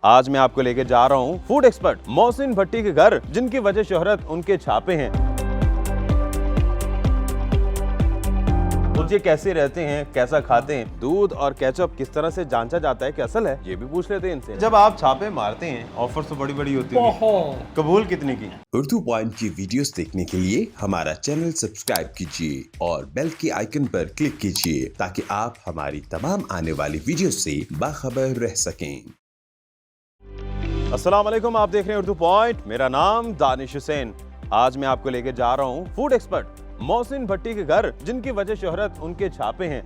आज मैं आपको लेके जा रहा हूँ फूड एक्सपर्ट मोहसिन भट्टी के घर, जिनकी वजह शोहरत उनके छापे हैं। ये कैसे रहते हैं, कैसा खाते हैं, दूध और केचप किस तरह से जांचा जाता है कि असल है, ये भी पूछ लेते हैं इनसे। जब आप छापे मारते हैं, ऑफर तो बड़ी बड़ी होती है, कबूल कितनी की? उर्दू पॉइंट की वीडियोस देखने के लिए हमारा चैनल सब्सक्राइब कीजिए और बेल के आइकन पर क्लिक कीजिए ताकि आप हमारी तमाम आने वाली वीडियो से बाखबर रह सकें। अस्सलाम वालेकुम, आप देख रहे हैं उर्दू पॉइंट। मेरा नाम दानिश हुसैन। आज मैं आपको लेके जा रहा हूँ फूड एक्सपर्ट मोहसिन भट्टी के घर, जिनकी वजह शोहरत उनके छापे हैं।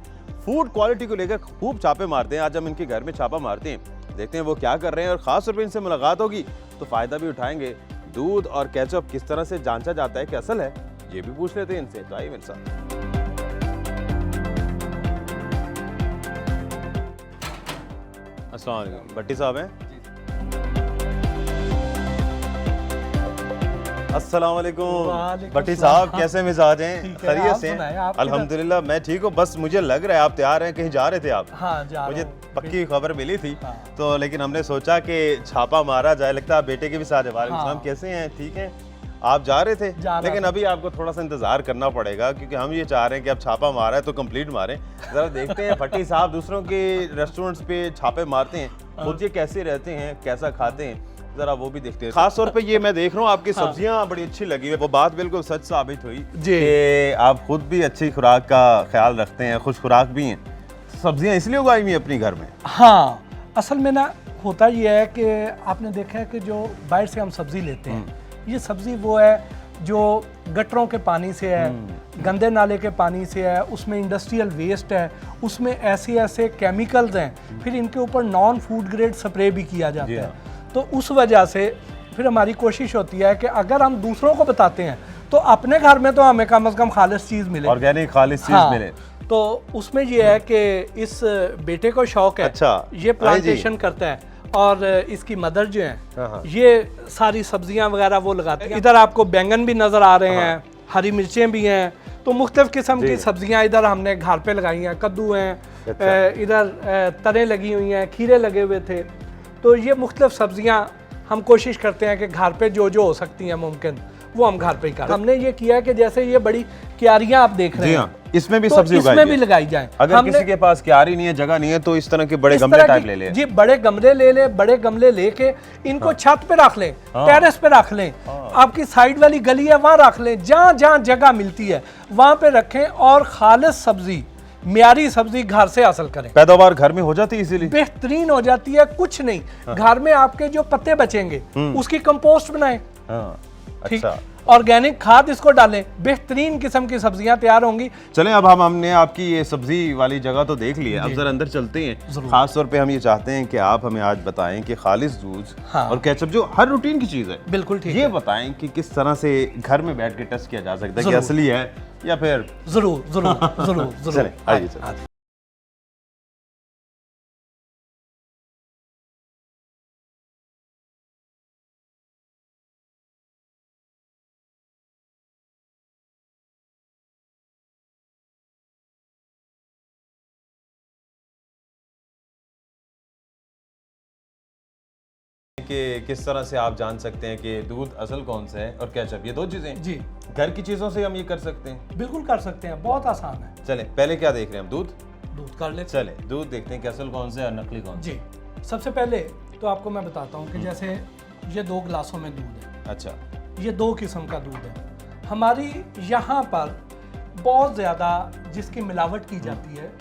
फूड क्वालिटी को लेकर खूब छापे मारते हैं। आज हम इनके घर में छापा मारते हैं, देखते हैं वो क्या कर रहे हैं और खास तौर पर इनसे मुलाकात होगी तो फायदा भी उठाएंगे। दूध और केचप किस तरह से जांचा जाता है कि असल है, ये भी पूछ लेते हैं इनसे। तो आइए मेरे साथ। अस्सलाम वालेकुम, भट्टी साहब हैं? अस्सलाम वालेकुम भट्टी साहब, कैसे मिजाज हैं? खैरियत से? अल्हम्दुलिल्लाह मैं ठीक हूँ। बस मुझे लग रहा है आप तैयार हैं, कहीं जा रहे थे आप? हाँ, जा मुझे पक्की खबर मिली थी। तो लेकिन हमने सोचा कि छापा मारा जाए। लगता है आप बेटे के भी साथ है। वालेकुम सलाम, कैसे हैं? ठीक हैं? आप जा रहे थे, लेकिन अभी आपको थोड़ा सा इंतजार करना पड़ेगा क्योंकि हम ये चाह रहे हैं कि आप छापा मारा है तो कंप्लीट मारें। जरा देखते हैं भट्टी साहब दूसरों के रेस्टोरेंट्स पे छापे मारते हैं, खुद ये कैसे रहते हैं, कैसा खाते हैं, जरा वो भी देखते हैं। खास तौर पे ये मैं देख रहा हूँ आपकी सब्जियां बड़ी अच्छी लगी है। वो बात बिल्कुल सच साबित हुई कि आप खुद भी अच्छी खुराक का ख्याल रखते हैं, खुश खुराक भी हैं। सब्जियां इसलिए उगाई हुई अपनी घर में? हाँ, असल में ना होता ये है कि आपने देखा है कि जो बाहर से हम सब्जी लेते हैं, ये सब्जी वो है जो गटरों के पानी से है, गंदे नाले के पानी से है, उसमें इंडस्ट्रियल वेस्ट है, उसमें ऐसे ऐसे केमिकल्स हैं, फिर इनके ऊपर नॉन फूड ग्रेड स्प्रे भी किया जाता है। तो उस वजह से फिर हमारी कोशिश होती है कि अगर हम दूसरों को बताते हैं तो अपने घर में तो हमें कम से कम खालिश चीज़ मिले, ऑर्गेनिक खालिश चीज़ मिले। तो उसमें ये है कि इस बेटे को शौक है, अच्छा, ये प्लांटेशन करता है और इसकी मदर जो है ये सारी सब्जियां वगैरह वो लगाते हैं। इधर आपको बैंगन भी नज़र आ रहे हैं, हरी मिर्चें भी हैं, तो मुख्तलिफ किस्म की सब्जियां इधर हमने घर पे लगाई हैं। कद्दू हैं, इधर तरें लगी हुई हैं, खीरे लगे हुए थे। तो ये मुख्तलिफ सब्जियां हम कोशिश करते हैं कि घर पे जो जो हो सकती हैं मुमकिन वो हम घर पे ही करें। हमने ये किया कि जैसे ये बड़ी क्यारियां आप देख रहे हैं, इसमें भी तो सब्जी इसमें भी लगाई जाए। अगर किसी के पास क्यारी नहीं है, जगह नहीं है, तो इस तरह के बड़े गमले टाइप ले ले। जी, बड़े गमले ले ले, बड़े गमले लेके इनको छत पे रख लें, टेरेस पे रख लें, आपकी साइड वाली गली है वहां रख लें, जहां जहां जगह मिलती है वहां पे रखें और खालिश सब्जी, म्यारी सब्जी घर से हासिल करें। पैदावार घर में हो जाती है, इसीलिए बेहतरीन हो जाती है। कुछ नहीं, घर में आपके जो पत्ते बचेंगे उसकी कंपोस्ट बनाएं, ठीक, ऑर्गेनिक खाद इसको डालें, बेहतरीन किस्म की सब्जियां तैयार होंगी। चलें, अब हमने आपकी ये सब्जी वाली जगह तो देख ली है, अब जरा अंदर चलते हैं। खास तौर पे हम ये चाहते हैं कि आप हमें आज बताएं कि खालिश दूध और केचप जो हर रूटीन की चीज़ है, बिल्कुल ठीक, ये बताएं कि किस तरह से घर में बैठ के टेस्ट किया जा सकता है कि असली है या फिर। जरूर जरूर जरूर जरूर। चलें, आइए चलें। कि किस तरह से आप जान सकते हैं कि दूध असल कौन सा है और केचप, ये दो चीजें जी घर की चीजों से हम ये कर सकते हैं? बिल्कुल कर सकते हैं, बहुत आसान है। चले पहले क्या देख रहे हैं हम? दूध कर लेते। चले दूध देखते हैं कि असल कौन सा है और नकली कौन सा। जी, सबसे पहले तो आपको मैं बताता हूँ कि जैसे ये 2 गिलासों में दूध है। अच्छा, ये 2 किस्म का दूध है। हमारी यहाँ पर बहुत ज़्यादा जिसकी मिलावट की जाती है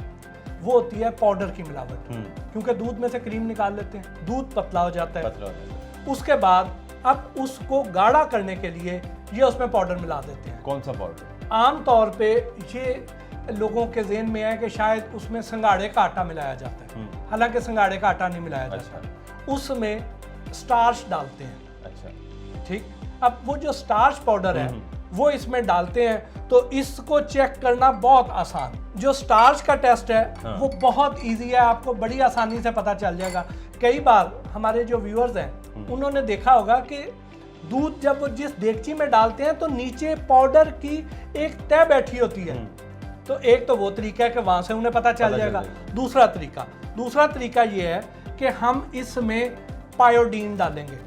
वो होती है पाउडर की मिलावट, क्योंकि दूध में से क्रीम निकाल लेते हैं, दूध पतला हो जाता है। उसके बाद अब उसको गाढ़ा करने के लिए ये उसमें पाउडर मिला देते हैं। कौन सा पाउडर? आम तौर पे ये लोगों के ज़हन में है कि शायद उसमें संगाड़े का आटा मिलाया जाता है, हालांकि संगाड़े का आटा नहीं मिलाया जाता, उसमें स्टार्च डालते हैं। अच्छा, ठीक। अब वो जो स्टार्च पाउडर है वो इसमें डालते हैं, तो इसको चेक करना बहुत आसान। जो स्टार्च का टेस्ट है वो बहुत इजी है, आपको बड़ी आसानी से पता चल जाएगा। कई बार हमारे जो व्यूअर्स हैं उन्होंने देखा होगा कि दूध जब वो जिस देगची में डालते हैं तो नीचे पाउडर की एक तह बैठी होती है। तो एक तो वो तरीका है कि वहां से उन्हें पता चल जाएगा। दूसरा तरीका ये है कि हम इसमें पायोडीन डालेंगे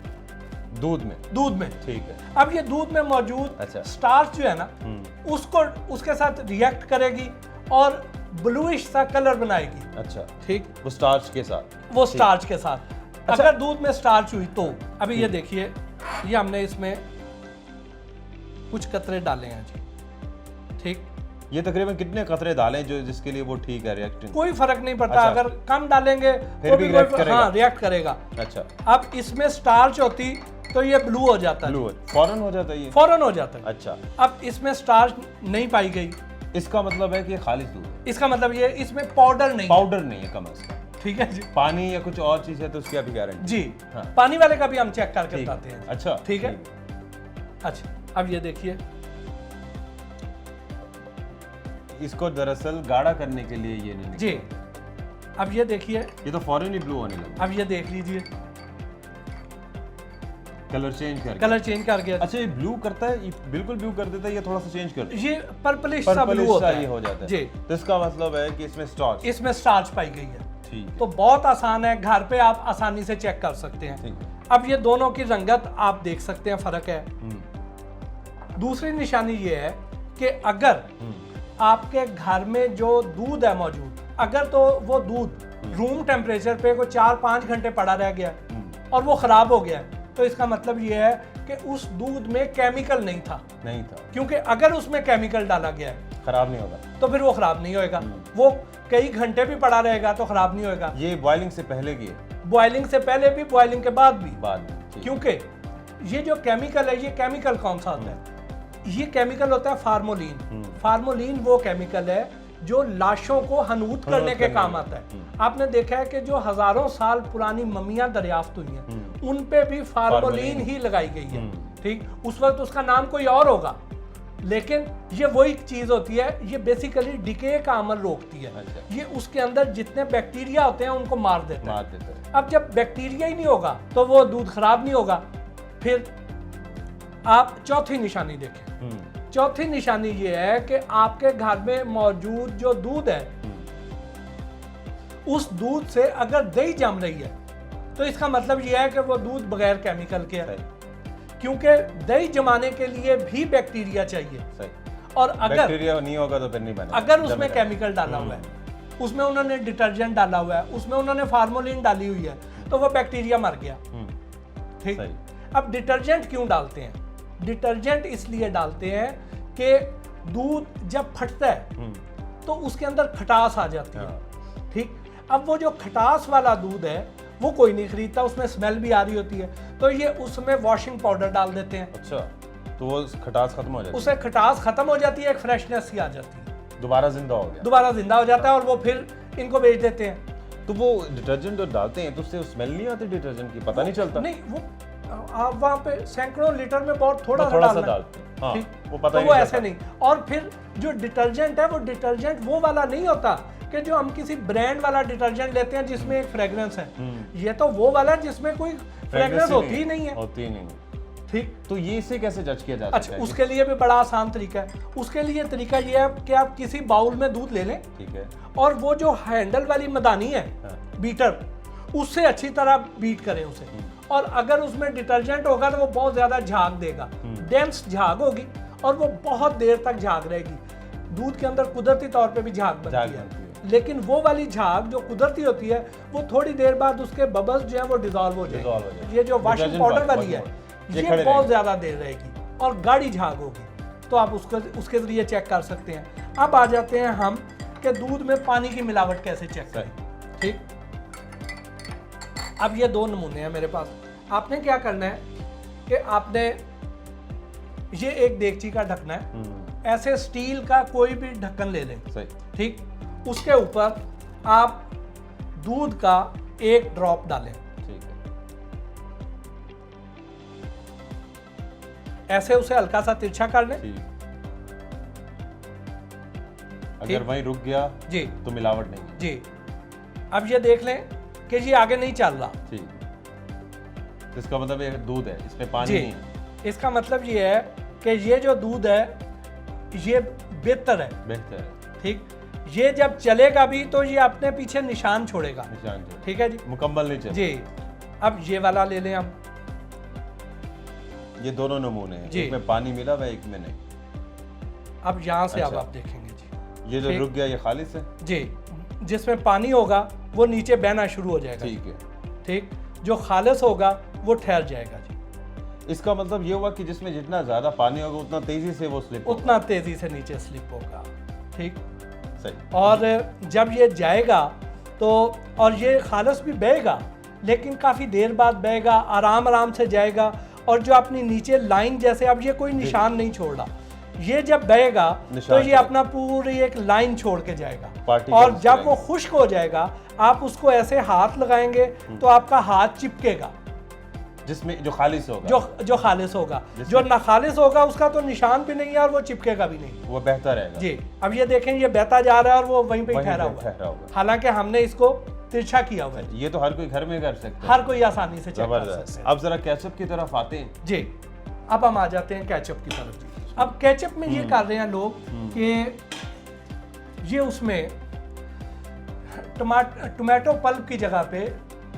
दूध में। ठीक है। अब ये दूध में मौजूद अच्छा। स्टार्च जो है ना, उसको उसके साथ रिएक्ट करेगी और ब्लूइश सा कलर बनाएगी। अच्छा, ठीक। वो स्टार्च के साथ, वो स्टार्च के साथ। अच्छा। अगर दूध में स्टार्च हुई तो अभी ये देखिए, ये हमने इसमें कुछ कतरे डाले हैं जी। ठीक। ये तकरीबन कितने कतरे डालें जो जिसके लिए वो ठीक है रिएक्टिंग? कोई फर्क नहीं पड़ता। अच्छा। अगर कम डालेंगे फिर तो भी भी रिएक्ट करेगा। हाँ, रिएक्ट करेगा। अच्छा। अब इसमें स्टार्च होती तो ये ब्लू हो जाता है, ब्लू फौरन हो जाता है ये? फौरन हो जाता है। अच्छा। अब इसमें स्टार्च नहीं पाई गई, इसका मतलब है कि ये खालिश दूध है। इसका मतलब ये इसमें पाउडर नहीं है। पाउडर नहीं है कम से कम। ठीक है जी। पानी या कुछ और चीज है तो उसकी अभी गारंटी जी। हाँ। पानी वाले का भी हम चेक करके ठीक है। बताते हैं। अच्छा, ठीक है। अच्छा, अब ये देखिए, इसको दरअसल गाढ़ा करने के लिए ये नहीं जी। अब ये देखिए, ये तो फौरन ही ब्लू होने लगा। अब ये देख लीजिए, कलर चेंज कर कलर चेंज कर गया। अच्छा, ये ब्लू करता है, ये बिल्कुल ब्लू कर देता है, ये थोड़ा सा चेंज कर देता है, ये पर्पलिश सा ब्लू पर्पलिश होता सा ये है। हो जाता है। जी। तो इसका मतलब है कि इसमें स्टार्च, इसमें स्टार्च पाई गई है। ठीक है। तो बहुत आसान है, घर पे आप आसानी से चेक कर सकते हैं। ठीक है। अब ये दोनों की रंगत आप देख सकते हैं, फर्क है। दूसरी निशानी ये है कि अगर आपके घर में जो दूध है मौजूद, अगर तो वो दूध रूम टेम्परेचर पे कोई 4-5 घंटे पड़ा रह गया और वो खराब हो गया, तो इसका मतलब ये है कि उस दूध में केमिकल नहीं था। क्योंकि अगर उसमें केमिकल डाला गया है, खराब नहीं होगा, तो फिर वो खराब नहीं होएगा। वो कई घंटे भी पड़ा रहेगा तो खराब नहीं होएगा। ये बॉइलिंग से पहले की है? बॉइलिंग से पहले भी, बॉइलिंग के बाद भी। ठीक। क्योंकि ये जो केमिकल है, ये केमिकल कौन सा होता है? ये केमिकल होता है फार्मोलिन। फार्मोलिन वो केमिकल है जो लाशों को हनूत करने के काम आता है। आपने देखा है कि जो हजारों साल पुरानी मम्मियां दरियाफ्त हुई हैं, उन पे भी फार्मोलिन ही लगाई गई है। ठीक। उस वक्त उसका नाम कोई और होगा, लेकिन ये वही चीज होती है। ये बेसिकली डिके का अमल रोकती है। अच्छा। ये उसके अंदर जितने बैक्टीरिया होते हैं उनको मार देता है। अब जब बैक्टीरिया ही नहीं होगा तो वो दूध खराब नहीं होगा। फिर आप चौथी निशानी देखें। चौथी निशानी ये है कि आपके घर में मौजूद जो दूध है, उस दूध से अगर दही जम रही है तो इसका मतलब ये है कि वो दूध बगैर केमिकल के है। क्योंकि दही जमाने के लिए भी बैक्टीरिया चाहिए। सही। और अगर बैक्टीरिया नहीं होगा तो फिर नहीं बनेगा। अगर उसमें केमिकल डाला हुआ है, उसमें उन्होंने डिटर्जेंट डाला हुआ है, उसमें उन्होंने फार्मोलिन डाली हुई है, तो वो बैक्टीरिया मर गया। ठीक। अब डिटर्जेंट क्यों डालते हैं? डिटर्जेंट इसलिए डालते हैं कि दूध जब फटता है तो उसके अंदर खटास आ जाती है। ठीक। अब वो जो खटास वाला दूध है वो कोई नहीं खरीदता, उसमें स्मेल भी आ रही होती है, तो ये उसमें वॉशिंग पाउडर डाल देते हैं। अच्छा, तो वो खटास खत्म हो जाती है? उससे खटास खत्म हो जाती है, एक फ्रेशनेस सी आ जाती है, दोबारा जिंदा हो गया, दोबारा जिंदा हो जाता है और वो फिर इनको बेच देते हैं। तो वो डिटर्जेंट जो डालते हैं तो उससे स्मेल नहीं आती डिटर्जेंट की? पता नहीं चलता? नहीं, वो आप वहाँ पे सैकड़ों लीटर में बहुत थोड़ा सा डालते हैं। हाँ, ठीक। वो पता तो ही वो नहीं ऐसे चलता। नहीं। और फिर जो डिटर्जेंट है, वो डिटर्जेंट वो वाला नहीं होता कि जो हम किसी ब्रांड वाला डिटर्जेंट लेते हैं जिसमें एक फ्रेग्रेंस है। ये तो वो वाला जिसमें कोई फ्रेग्रेंस होती ही नहीं है। होती ही नहीं। ठीक। तो ये इसे कैसे जज किया जाता है? अच्छा, उसके लिए भी बड़ा आसान तरीका है। उसके लिए तरीका ये है कि आप किसी बाउल में दूध ले लें, ठीक है, और वो जो हैंडल वाली मदानी है, बीटर, उससे अच्छी तरह बीट करें उसे। और अगर उसमें डिटर्जेंट होगा तो वो बहुत ज्यादा झाग देगा, डेंस झाग होगी और वो बहुत देर तक झाग रहेगी। दूध के अंदर कुदरती तौर पे भी झाग बनती है, लेकिन वो वाली झाग जो कुदरती होती है वो थोड़ी देर बाद उसके बबल्स जो है वो डिजॉल्व हो जाएंगे। ये जो वॉशिंग पाउडर वाली है ये बहुत ज्यादा देर रहेगी और गाढ़ी झाग होगी, तो आप उसको उसके जरिए चेक कर सकते हैं। अब आ जाते हैं हम कि दूध में पानी की मिलावट कैसे चेक करें। ठीक। अब ये दो नमूने हैं मेरे पास। आपने क्या करना है कि आपने ये एक देगची का ढकना है, ऐसे स्टील का कोई भी ढक्कन ले लें। ठीक। उसके ऊपर आप दूध का एक ड्रॉप डालें। ठीक है। ऐसे उसे हल्का सा तिरछा कर लें। अगर वहीं रुक गया जी तो मिलावट नहीं जी। अब ये देख लें कि ये आगे नहीं चल रहा। ठीक। तो इसका मतलब ये दूध है, इसमें पानी नहीं है। इसका मतलब ये है कि ये जो दूध है ये बेहतर है। बेहतर है। ठीक। ये जब चलेगा भी तो ये अपने पीछे निशान छोड़ेगा। निशान ठीक है जी, मुकम्मल नहीं चलेगा जी। अब ये वाला ले लें हम। ये दोनों नमूने हैं, जी। एक में पानी मिला हुआ है, एक में नहीं। अब यहाँ से अब अच्छा। आप देखेंगे जी, ये जो ठीक। रुक गया ये खालिस है। जी, जिसमें पानी होगा वो नीचे बहना शुरू हो जाएगा। ठीक है। ठीक, जो खालिस होगा वो ठहर जाएगा जी। इसका मतलब ये हुआ कि जिसमें जितना ज्यादा पानी होगा उतना तेजी से वो स्लिप उतना तेजी से नीचे स्लिप होगा। ठीक, सही। और जब ये जाएगा तो, और ये खालिस भी बहेगा लेकिन काफ़ी देर बाद बहेगा, आराम आराम से जाएगा, और जो अपनी नीचे लाइन, जैसे अब ये कोई निशान नहीं छोड़ रहा, ये जब बहेगा तो ये अपना पूरी एक लाइन छोड़ के जाएगा। और जब वो खुश्क हो जाएगा आप उसको ऐसे हाथ लगाएंगे तो आपका हाथ चिपकेगा, जिसमें जो खालिस होगा, जो खालिस होगा। जो ना खालिस होगा उसका तो निशान भी नहीं है और वो चिपकेगा भी नहीं, वो बहता रहेगा। जी। अब ये देखें, ये बहता जा रहा है और वो वहीं पे ठहरा हुआ है, हालांकि हमने इसको तिरछा किया हुआ है। ये तो हर कोई घर में कर सकता है, हर कोई आसानी से चेक कर सकता है। अब जरा केचप की तरफ आते हैं जी। अब हम आ जाते हैं केचप की तरफ जी। अब केचप में ये कर रहे हैं लोग कि ये उसमें टमाटो पल्प की जगह पे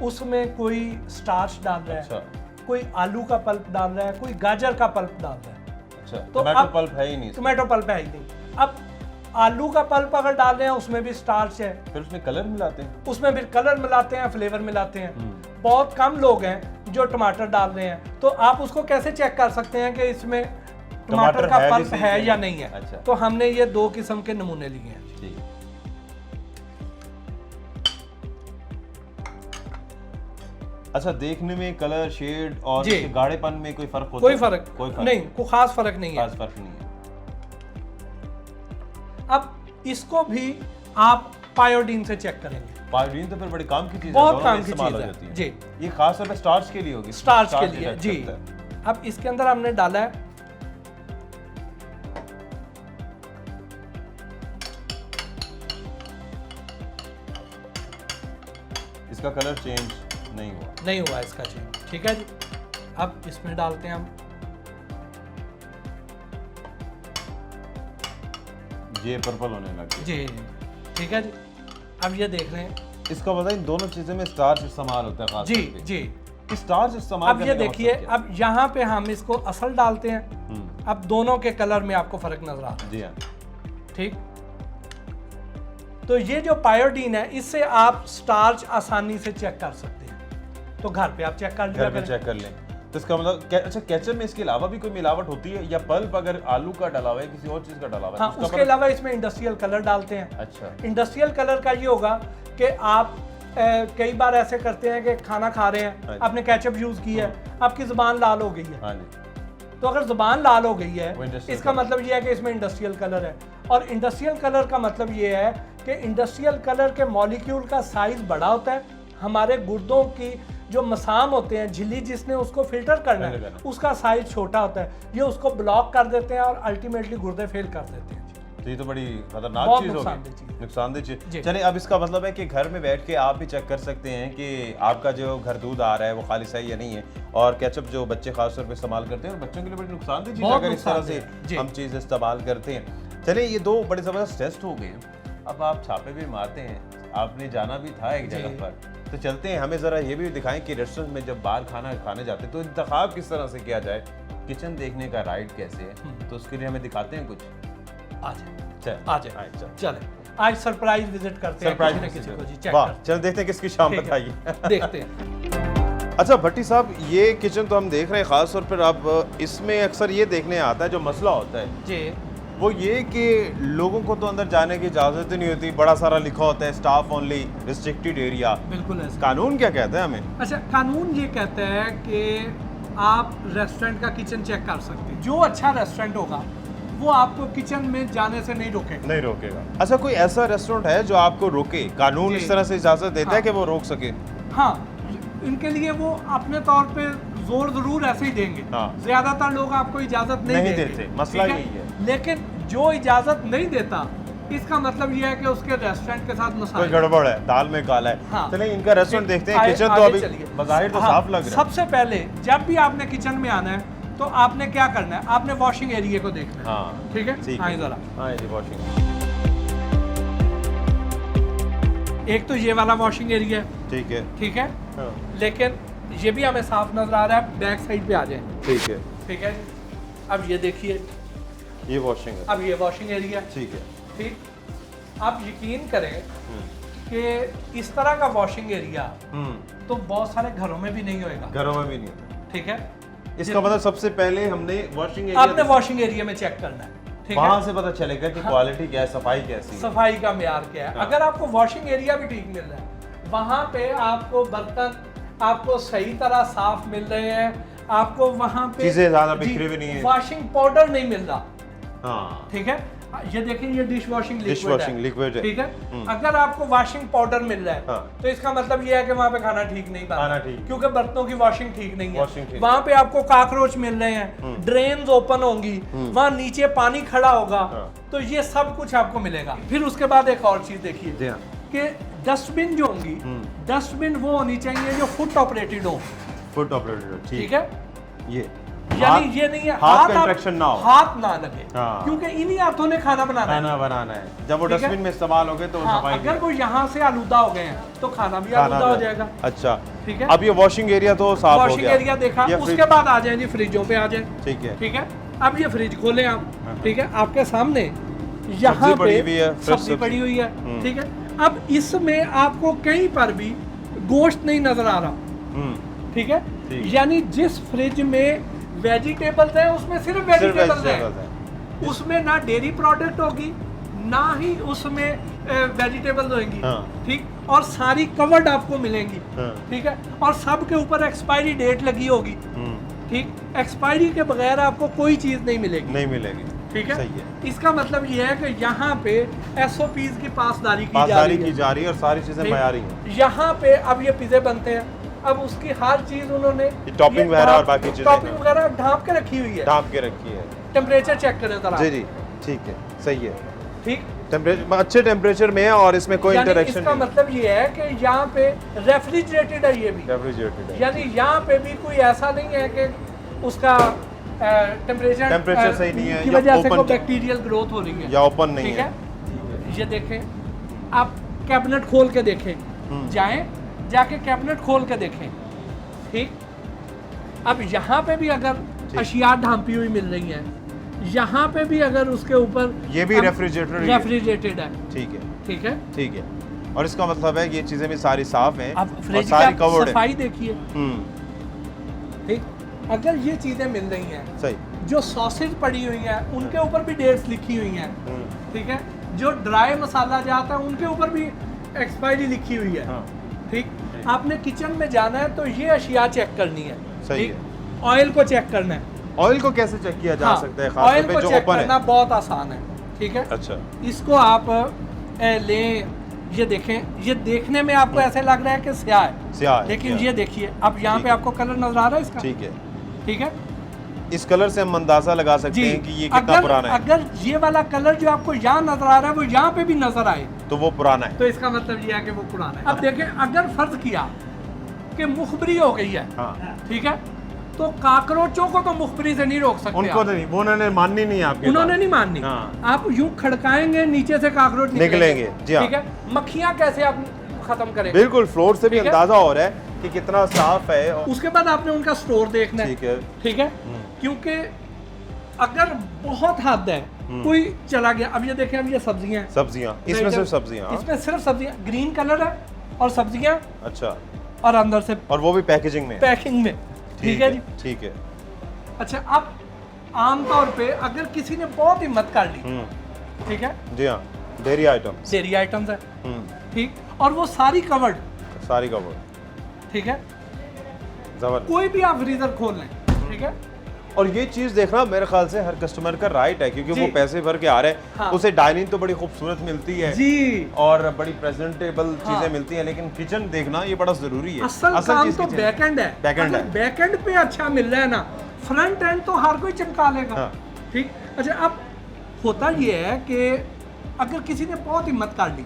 उसमें कोई स्टार्च डाल रहा है। अच्छा। कोई आलू का पल्प डाल रहा है, कोई गाजर का पल्प डाल रहा है। अच्छा, तो टमाटो अब पल्प है ही नहीं, टमाटो पल्प है ही नहीं। अब आलू का पल्प अगर डाल रहे हैं उसमें भी स्टार्च है, फिर उसमें कलर मिलाते हैं, उसमें फिर कलर मिलाते हैं, फ्लेवर मिलाते हैं। बहुत कम लोग हैं जो टमाटर डाल रहे हैं, तो आप उसको कैसे चेक कर सकते हैं कि इसमें टमाटर का पल्प है या नहीं है। अच्छा। तो हमने ये 2 किस्म के नमूने लिए हैं। ठीक। अच्छा, देखने में कलर, शेड और इसके गाढ़ेपन में कोई फर्क होता है? कोई फर्क नहीं, कोई खास फर्क नहीं है। खास फर्क नहीं है। अब इसको भी आप पायोडीन से चेक करेंगे। पायोडीन तो फिर बड़ी काम की चीज है, बहुत दोनों काम में की इस्तेमाल चीज हो है जाती है। जी। ये खास तौर पे स्टार्च के लिए होगी, स्टार्च के लिए इफेक्ट जी। करता है। अब इसके अंदर हमने डाला है इसका कलर चेंज नहीं हुआ इसका चेंज। ठीक है जी। अब इसमें डालते हैं हम ये पर्पल होने लग गया जी। ठीक है जी। अब ये देख रहे हैं, इसका पता है इन दोनों चीजों में स्टार्च इस्तेमाल होता है खास जी तौर पे। जी। स्टार्च इस्तेमाल अब ये देखिए, अब यहाँ पे हम इसको असल डालते हैं। अब दोनों के कलर में आपको फर्क नजर आ रहा है। जी हाँ। ठीक, तो ये जो पायोडीन है इससे आप स्टार्च आसानी से चेक कर सकते हैं। तो घर पे आप चेक कर लिया घर में चेक कर लें। तो इसका मतलब अच्छा, केचप में इसके अलावा भी कोई मिलावट होती है, या पल्प अगर आलू का डाला हुआ है, किसी और चीज का डाला हुआ है? हाँ, उसका उसके अलावा इसमें इंडस्ट्रियल कलर डालते हैं। अच्छा। इंडस्ट्रियल कलर का ये होगा कि आप कई बार ऐसे करते हैं कि खाना खा रहे हैं, आपने केचप यूज किया है, आपकी जुबान लाल हो गई है। हाँ जी। तो अगर जुबान लाल हो गई है, industrial इसका मतलब ये है कि इसमें इंडस्ट्रियल कलर है। और इंडस्ट्रियल कलर का मतलब ये है कि इंडस्ट्रियल कलर के मॉलिक्यूल का साइज बड़ा होता है। हमारे गुर्दों की जो मसाम होते हैं, झिल्ली जिसने उसको फिल्टर करना है, उसका साइज छोटा होता है। ये उसको ब्लॉक कर देते हैं और अल्टीमेटली गुर्दे फेल कर देते हैं। तो ये तो बड़ी खतरनाक चीज होगी, नुकसानदेह चीज। चलिए, अब इसका मतलब है कि घर में बैठ के आप भी चेक कर सकते हैं कि आपका जो घर दूध आ रहा है वो खालिस है या नहीं है। और केचप जो बच्चे खासतौर पे इस्तेमाल करते हैं, बच्चों के लिए बड़ी नुकसानदेह चीज है अगर इस तरह से हम चीज इस्तेमाल करते हैं। चलिए, ये 2 बड़े जबरदस्त टेस्ट हो गए। अब आप छापे भी मारते हैं, आपने जाना भी था एक जगह पर, तो चलते हैं। हमें जरा ये भी दिखाएं कि रेस्टोरेंट में जब बाहर खाना खाने जाते हैं तो इंतखाब किस तरह से किया जाए, किचन देखने का राइट कैसे है, तो उसके लिए हमें दिखाते हैं कुछ। आ जाए, चल चले आज सरप्राइज विजिट करते हैं किसी को जी। चेक वाह, चल देखते हैं किसकी शाम बताइए। देखते हैं। अच्छा भट्टी साहब, ये किचन तो हम देख रहे हैं, खास तौर पर अब इसमें अक्सर ये देखने आता है, जो मसला होता है जी, वो ये कि लोगों को तो अंदर जाने की इजाज़त ही नहीं होती, बड़ा सारा लिखा होता है स्टाफ ओनली, रिस्ट्रिक्टेड एरिया। बिल्कुल ऐसा। कानून क्या कहता है हमें? अच्छा, कानून ये कहता है कि आप रेस्टोरेंट का किचन चेक कर सकते हैं। जो अच्छा रेस्टोरेंट होगा वो आपको किचन में जाने से नहीं रोकेगा। अच्छा, कोई ऐसा रेस्टोरेंट है जो आपको रोके? कानून इस तरह से इजाज़त देता है कि वो रोक सके? हाँ, इनके लिए वो अपने तौर पे जोर जरूर ऐसे ही देंगे। ज्यादातर लोग आपको इजाजत नहीं देते, मसला यही है। लेकिन जो इजाजत नहीं देता, इसका मतलब ये है कि उसके रेस्टोरेंट के साथ मसला, कोई गड़बड़ है, दाल में काला है। हाँ। चलिए इनका रेस्टोरेंट देखते हैं। किचन तो अभी बज़ाहिर तो साफ लग रहा है। सबसे पहले जब भी आपने किचन में आना है तो आपने क्या करना है, आपने वॉशिंग एरिया को देखना है। हाँ, ठीक है। हाँ, जरा हाँ जी, वॉशिंग। एक तो ये वाला वॉशिंग एरिया है, ठीक है। ठीक है। लेकिन ये भी हमें साफ नजर आ रहा है। बैक साइड पे आ जाए। ठीक है। ठीक है, अब ये देखिए, ये वॉशिंग है। अब ये वॉशिंग एरिया। ठीक है। ठीक, आप यकीन करें कि इस तरह का वॉशिंग एरिया तो बहुत सारे घरों में भी नहीं होएगा। घरों में भी नहीं होता। ठीक है, इसका मतलब सबसे पहले हमने वॉशिंग एरिया, आपने वॉशिंग एरिया में चेक करना है। ठीक है, वहां से पता चलेगा कि क्वालिटी क्या है, सफाई कैसी है, सफाई का मेयार क्या है। अगर आपको वॉशिंग एरिया भी ठीक मिल रहा है, वहां पे आपको बर्तन आपको सही तरह साफ मिल रहे हैं, आपको वहां पे चीजें ज्यादा बिखरी भी नहीं है, वॉशिंग पाउडर नहीं मिल रहा। हाँ ठीक है, ये देखिए ये डिश वॉशिंग लिक्विड है। ठीक है, अगर आपको वॉशिंग पाउडर मिल रहा है हाँ। तो इसका मतलब ये है कि वहाँ पे खाना ठीक नहीं बना, खाना ठीक, क्योंकि बर्तनों की वॉशिंग ठीक नहीं वॉशिंग है। ठीक। वहाँ पे आपको काकरोच मिल रहे हैं, ड्रेन्स ओपन होंगी, वहाँ नीचे पानी खड़ा होगा, हाँ। तो ये सब कुछ आपको मिलेगा। फिर उसके बाद एक और चीज देखिए कि डस्टबिन जो होंगी, डस्टबिन वो होनी चाहिए जो फुट ऑपरेटेड हो। फुट ऑपरेटेड, ठीक है, ये यानी ये नहीं है हाथ का इंटरेक्शन ना हो, हाथ ना लगे, हाँ। क्योंकि इन्हीं हाथों ने खाना बनाना है। जब वो ठीक है? डस्टबिन में इस्तेमाल हो गए तो हाँ, सफाई अगर वो यहाँ से आलूदा हो गए हैं तो खाना भी आलूदा हो जाएगा। अच्छा, ठीक है, अब ये वॉशिंग एरिया तो साफ हो गया, वॉशिंग एरिया देखा। उसके बाद आ जाए जी फ्रिजों पे आ जाए। ठीक है। ठीक है, अब ये फ्रिज खोले आप। ठीक है, आपके सामने यहाँ पे सब्जी पड़ी हुई है। ठीक है, अब इसमें आपको कहीं पर भी गोश्त नहीं नजर आ रहा। ठीक है, यानी जिस फ्रिज में वेजिटेबल्स हैं उसमें सिर्फ वेजिटेबल्स हैं, उसमें ना डेयरी प्रोडक्ट होगी ना ही उसमें वेजिटेबल्स होंगी। ठीक, और सारी कवर्ड आपको मिलेंगी। ठीक है, और सब के ऊपर एक्सपायरी डेट लगी होगी। ठीक, एक्सपायरी के बगैर आपको कोई चीज नहीं मिलेगी। ठीक है, सही है। इसका मतलब ये है कि यहाँ पे SOPs की पासदारी की जा रही है और सारी चीजें मयारी हैं। यहाँ पे अब ये पिज़्ज़े बनते हैं, अब उसकी हर चीज उन्होंने टॉपिंग वगैरह और बाकी चीजें टॉपिंग वगैरह ढांप के रखी हुई है। टेम्परेचर चेक करें जरा। जी, ठीक है, सही है। ठीक, टेम्परेचर अच्छे टेम्परेचर में है और इसमें कोई इंटरेक्शन इसका मतलब ये है कि यहाँ पे रेफ्रिजरेटेड है, ये भी रेफ्रिजरेटेड है, यानी यहाँ पे भी कोई ऐसा नहीं है कि उसका टेम्परेचर सही नहीं है की वजह से कोई बैक्टीरियल ग्रोथ हो रही है या ओपन नहीं है। ये देखें, आप कैबिनेट खोल के देखें, जाके कैबिनेट खोल के देखें। ठीक, अब यहाँ पे भी अगर अशिया ढांपी हुई मिल रही है, यहाँ पे भी अगर उसके ऊपर ये भी रेफ्रिजरेटेड है। ठीक है, और इसका मतलब है ये चीजें भी सारी साफ हैं। अब फ्रिज सारी की सफाई देखिए। ठीक, अगर ये चीजें मिल रही हैं, सही, जो सॉसेज पड़ी हुई हैं उनके ऊपर भी डेट्स लिखी हुई हैं। ठीक है, जो ड्राई मसाला जाता है उनके ऊपर भी एक्सपायरी लिखी हुई है। ठीक, आपने किचन में जाना है तो ये अशिया चेक करनी है। सही है। ऑयल को चेक करना है। ऑयल को कैसे चेक किया जा सकता है? ऑयल को चेक करना बहुत आसान है। ठीक है, अच्छा, इसको आप लें, ये देखें, ये देखने में आपको ऐसे लग रहा है कि स्याह है, लेकिन ये देखिए, अब यहाँ पे आपको कलर नजर आ रहा है इसका। ठीक है, इस कलर से हम अंदाजा लगा सकते हैं कि ये कितना पुराना है। अगर ये वाला कलर जो आपको यहाँ नजर आ रहा है वो यहाँ पे भी नजर आए तो वो पुराना है, तो इसका मतलब ये है कि वो पुराना है। अब देखें, अगर फर्ज किया कि मुखबरी हो गई है, ठीक है, तो काकरोचों को तो मुखबरी से नहीं रोक सकते, उनको नहीं, वो उन्होंने माननी नहीं, आपके उन्होंने नहीं माननी। आप यूं खड़काएंगे, नीचे से काकरोच निकलेंगे। ठीक है, मक्खियां कैसे आप खत्म करें? बिल्कुल, फ्लोर से भी अंदाजा हो रहा है कि कितना साफ है। उसके बाद आपने उनका स्टोर देखना है। ठीक है, क्योंकि अगर बहुत हद है, कोई चला गया, अब ये देखें, अब ये सब्जियां, इसमें सिर्फ सब्जियां, इसमें सिर्फ सब्जियां, ग्रीन कलर है और सब्जियां, अच्छा, और अंदर से, और वो भी पैकेजिंग में। ठीक है जी, ठीक है। अच्छा, अब आमतौर पे अगर किसी ने बहुत हिम्मत कर ली, ठीक है जी, हाँ, डेयरी आइटम्स है, ठीक, और वो सारी कवर्ड, ठीक है, कोई भी आप फ्रीजर खोल लें, ठीक है, और ये चीज देखना मेरे ख्याल से हर कस्टमर का राइट है, क्योंकि वो पैसे भर के आ रहे हैं। उसे डाइनिंग तो बड़ी खूबसूरत मिलती है जी, और बड़ी प्रेजेंटेबल चीजें मिलती हैं, लेकिन किचन देखना ये बड़ा जरूरी है। असल काम तो बैकएंड है, बैकएंड पे अच्छा मिल रहा है ना, फ्रंट एंड तो हर कोई चमका लेगा। ठीक, अच्छा, अब होता ये है कि अगर किसी ने बहुत हिम्मत कर ली,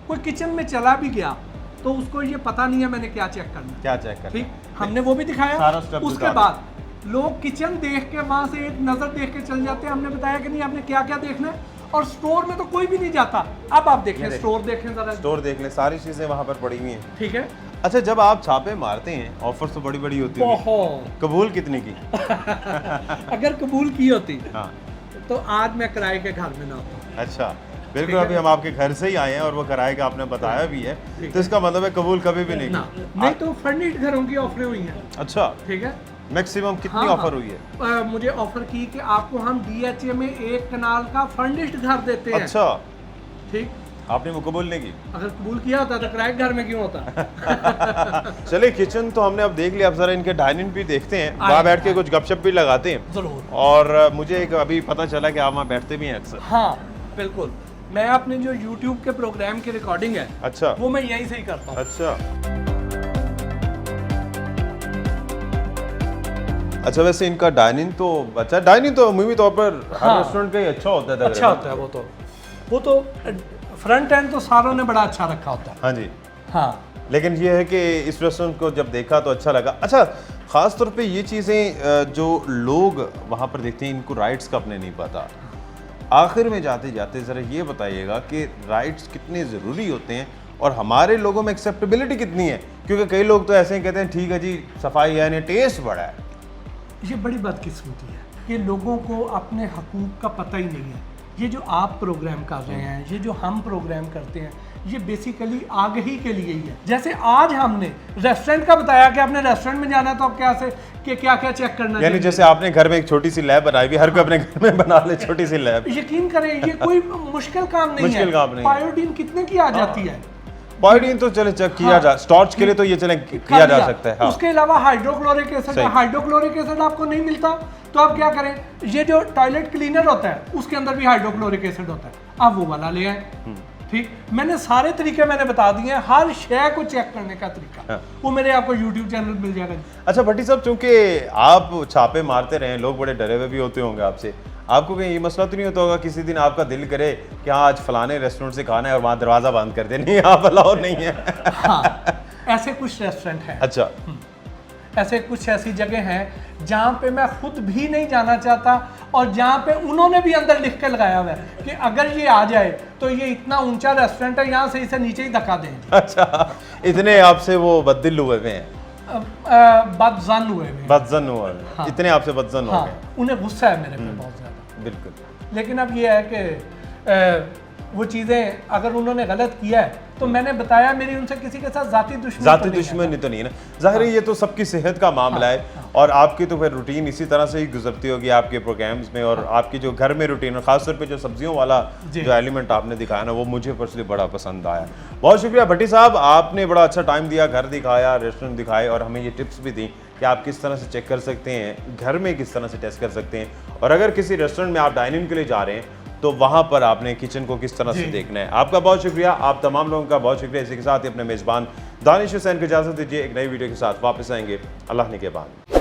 कोई किचन में चला भी गया, तो उसको ये पता नहीं है मैंने क्या चेक करना। ठीक, हमने वो भी दिखाया। उसके बाद लोग किचन देख के वहां से एक नजर देख के चल जाते हैं, हमने बताया कि नहीं, आपने क्या क्या देखना है, और स्टोर में तो कोई भी नहीं जाता। अब आप देखें, स्टोर देखें जरा, स्टोर देख लें, सारी चीजें वहां पर पड़ी हुई हैं। ठीक है, अच्छा, जब आप छापे मारते हैं ऑफर्स तो बड़ी बड़ी होती है, बहुत कबूल कितने की? अगर कबूल की होती हाँ, तो आज मैं किराए के घर में ना होता। अच्छा बिल्कुल। अभी हम आपके घर से ही आए हैं और वो किराए का आपने बताया भी है, तो इसका मतलब है कबूल कभी भी नहीं ना, की। नहीं तो फर्निश्ड घरों की ऑफरें हुई हैं। अच्छा, ठीक है, मैक्सिमम कितनी हाँ, ऑफर हुई है? मुझे ऑफर की कि आपको हम DHA में 1 कनाल का फर्निश्ड घर देते हैं। अच्छा, ठीक, आपने वो कबूल नहीं की? अगर कबूल किया होता तो किराए के घर में क्यों होता? चलिए, किचन तो हमने अब देख लिया, अब जरा इनके डाइनिंग भी देखते हैं, वहाँ बैठ के कुछ गपशप भी लगाते हैं। जरूर। और मुझे एक अभी पता चला कि आप वहाँ बैठते भी हैं अक्सर। हाँ बिल्कुल, मैं अपने जो YouTube के प्रोग्राम की रिकॉर्डिंग है, अच्छा, वो मैं यहीं से ही करता हूँ। अच्छा अच्छा। वैसे इनका डाइनिंग तो अच्छा, डाइनिंग तो उम्मीद तौर पर हर हाँ, रेस्टोरेंट का ही अच्छा होता है। अच्छा होता है वो तो फ्रंट एंड तो सारों ने बड़ा अच्छा रखा होता है। हाँ जी, हाँ, लेकिन ये है कि इस रेस्टोरेंट को जब देखा तो अच्छा लगा। अच्छा, ख़ास तौर पे ये चीज़ें जो लोग वहाँ पर देखते हैं, इनको राइट्स का अपने नहीं पता। आखिर में जाते जाते ज़रा ये बताइएगा कि राइट्स कितने ज़रूरी होते हैं और हमारे लोगों में एक्सेप्टेबिलिटी कितनी है, क्योंकि कई लोग तो ऐसे ही कहते हैं ठीक है जी सफाई है, यानी टेस्ट बड़ा है। ये बड़ी बदकिस्मती है कि लोगों को अपने हकूक़ का पता ही नहीं है। ये जो आप प्रोग्राम कर रहे हैं, ये जो हम प्रोग्राम करते हैं, ये बेसिकली आगही के लिए ही है। जैसे आज हमने रेस्टोरेंट का बताया कि आपने रेस्टोरेंट में जाना तो आप क्या क्या चेक करना, यानी जैसे आपने घर में एक छोटी सी लैब बनाई हुई, हर कोई अपने घर में बना ले छोटी सी लैब। यकीन करें ये कोई मुश्किल काम नहीं है। मुश्किल काम नहीं है। पायोडीन कितने की आ जाती है? पायोडीन तो चले चेक किया जा, स्टॉर्च के लिए तो ये चले किया जा सकता है। हाँ। उसके अलावा हाइड्रोक्लोरिक एसिड है, हाइड्रोक्लोरिक एसिड आपको नहीं मिलता तो आप क्या करें, ये जो टॉयलेट क्लीनर होता है उसके अंदर भी हाइड्रोक्लोरिक एसिड होता है, आप वो वाला ले आए। ठीक, मैंने सारे तरीके मैंने बता दिए हैं, हर शय को चेक करने का तरीका। हाँ। वो मेरे आपको YouTube चैनल मिल जाएगा। अच्छा भट्टी साहब, चूंकि आप छापे मारते रहे, लोग बड़े डरे हुए भी होते होंगे आपसे, आपको कहीं ये मसला तो नहीं होता होगा किसी दिन आपका दिल करे कि हाँ आज फलाने रेस्टोरेंट से खाना है और वहाँ दरवाज़ा बंद कर दे, नहीं आप अलाउ नहीं है? हाँ, ऐसे कुछ रेस्टोरेंट हैं। अच्छा, ऐसे कुछ ऐसी जगह हैं जहाँ पे मैं खुद भी नहीं जाना चाहता और जहाँ पे उन्होंने भी अंदर लिख के लगाया हुआ है कि अगर ये आ जाए तो ये इतना ऊंचा रेस्टोरेंट है, यहाँ से इसे नीचे ही धक्का देंगे। अच्छा, इतने आपसे वो बददिल हुए हुए हैं, बदजन हुए हैं। बदजन हुए हैं। हाँ। इतने आपसे बदजन हो हाँ, गए। उन्हें गुस्सा है मेरे पे बहुत ज़्यादा। बिल्कुल। लेकिन अब ये है कि वो चीज़ें अगर उन्होंने गलत किया है तो मैंने बताया, मेरी उनसे किसी के साथ जाती दुश्मनी तो नहीं है ना, जाहिर है ये तो सबकी सेहत का मामला है। और आपकी तो फिर रूटीन इसी तरह से ही गुजरती होगी आपके प्रोग्राम्स में, और आपकी जो घर में रूटीन, और खासतौर पे जो सब्जियों वाला जो एलिमेंट आपने दिखाया ना, वो मुझे पर्सनली बड़ा पसंद आया। बहुत शुक्रिया भट्टी साहब, आपने बड़ा अच्छा टाइम दिया, घर दिखाया, रेस्टोरेंट दिखाए, और हमें ये टिप्स भी दी कि आप किस तरह से चेक कर सकते हैं, घर में किस तरह से टेस्ट कर सकते हैं, और अगर किसी रेस्टोरेंट में आप डाइनिंग के लिए जा रहे हैं तो वहाँ पर आपने किचन को किस तरह से देखना है। आपका बहुत शुक्रिया, आप तमाम लोगों का बहुत शुक्रिया। इसी के साथ ही अपने मेज़बान दानिश हुसैन को इजाज़त दीजिए, एक नई वीडियो के साथ वापस आएंगे। अल्लाह ने के बाद।